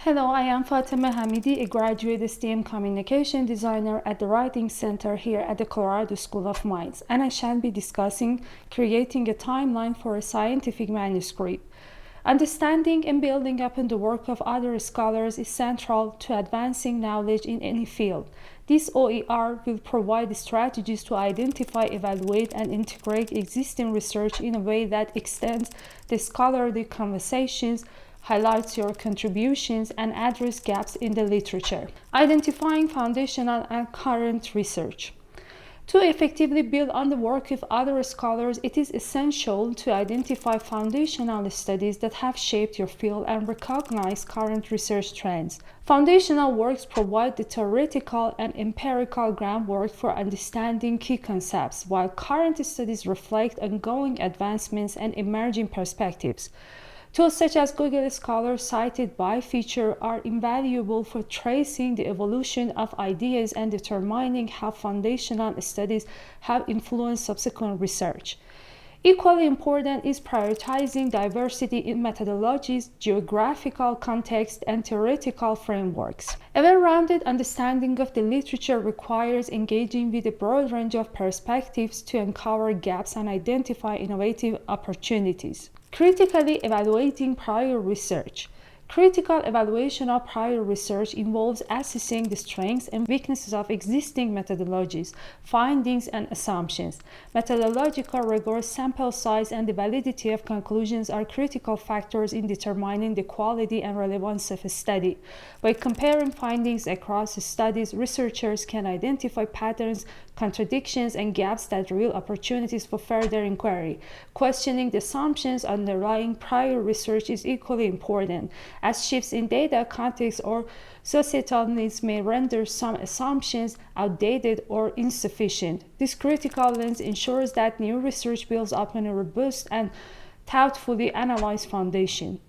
Hello, I am Fatima Hamidi, a graduate STEM communication designer at the Writing Center here at the Colorado School of Mines, and I shall be discussing creating a timeline for a scientific manuscript. Understanding and building upon the work of other scholars is central to advancing knowledge in any field. This OER will provide strategies to identify, evaluate, and integrate existing research in a way that extends the scholarly conversations, highlights your contributions, and address gaps in the literature. Identifying foundational and current research. To effectively build on the work of other scholars, it is essential to identify foundational studies that have shaped your field and recognize current research trends. Foundational works provide the theoretical and empirical groundwork for understanding key concepts, while current studies reflect ongoing advancements and emerging perspectives. Tools such as Google Scholar cited by feature are invaluable for tracing the evolution of ideas and determining how foundational studies have influenced subsequent research. Equally important is prioritizing diversity in methodologies, geographical context, and theoretical frameworks. A well-rounded understanding of the literature requires engaging with a broad range of perspectives to uncover gaps and identify innovative opportunities. Critically evaluating prior research. Critical evaluation of prior research involves assessing the strengths and weaknesses of existing methodologies, findings, and assumptions. Methodological rigor, sample size, and the validity of conclusions are critical factors in determining the quality and relevance of a study. By comparing findings across studies, researchers can identify patterns, contradictions, and gaps that reveal opportunities for further inquiry. Questioning the assumptions underlying prior research is equally important, as shifts in data, context, or societal needs may render some assumptions outdated or insufficient. This critical lens ensures that new research builds upon a robust and thoughtfully analyzed foundation.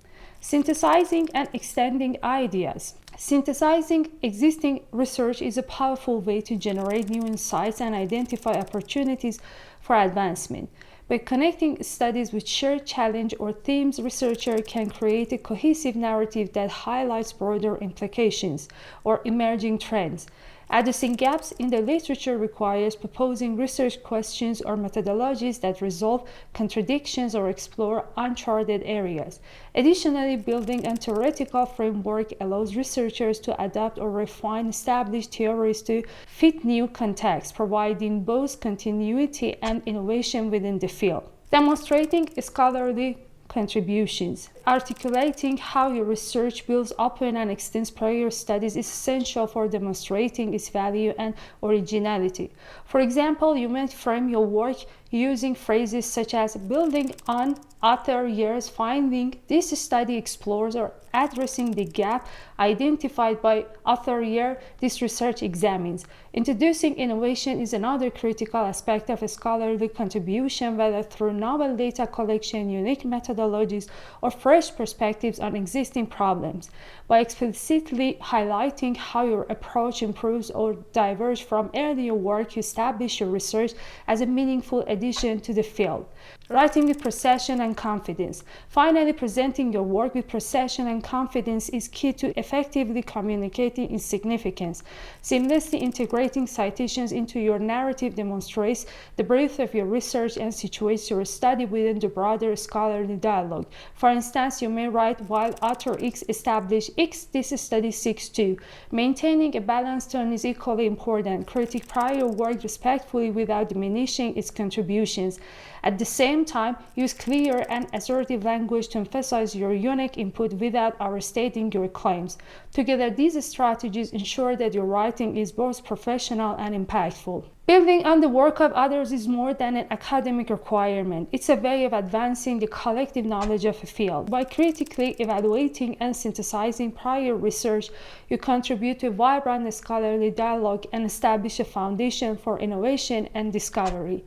Synthesizing and extending ideas. Synthesizing existing research is a powerful way to generate new insights and identify opportunities for advancement. By connecting studies with shared challenge or themes, researchers can create a cohesive narrative that highlights broader implications or emerging trends. Addressing gaps in the literature requires proposing research questions or methodologies that resolve contradictions or explore uncharted areas. Additionally, building a theoretical framework allows researchers to adapt or refine established theories to fit new contexts, providing both continuity and innovation within the field. Demonstrating scholarly contributions. Articulating how your research builds upon and extends prior studies is essential for demonstrating its value and originality. For example, you might frame your work using phrases such as building on author year's finding. This study explores or addressing the gap identified by author year this research examines. Introducing innovation is another critical aspect of a scholarly contribution, whether through novel data collection, unique methodologies, or fresh perspectives on existing problems. By explicitly highlighting how your approach improves or diverges from earlier work, you establish your research as a meaningful addition to the field. Writing with precision and confidence. Finally, presenting your work with precision and confidence is key to effectively communicating its significance. Seamlessly integrating citations into your narrative demonstrates the breadth of your research and situates your study within the broader scholarly dialogue. For instance, you may write, while author X established X, this study seeks to. Maintaining a balanced tone is equally important. Critique prior work respectfully without diminishing its contributions. At the same time, use clear and assertive language to emphasize your unique input without overstating your claims. Together, these strategies ensure that your writing is both professional and impactful. Building on the work of others is more than an academic requirement. It's a way of advancing the collective knowledge of a field. By critically evaluating and synthesizing prior research, you contribute to a vibrant scholarly dialogue and establish a foundation for innovation and discovery.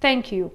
Thank you.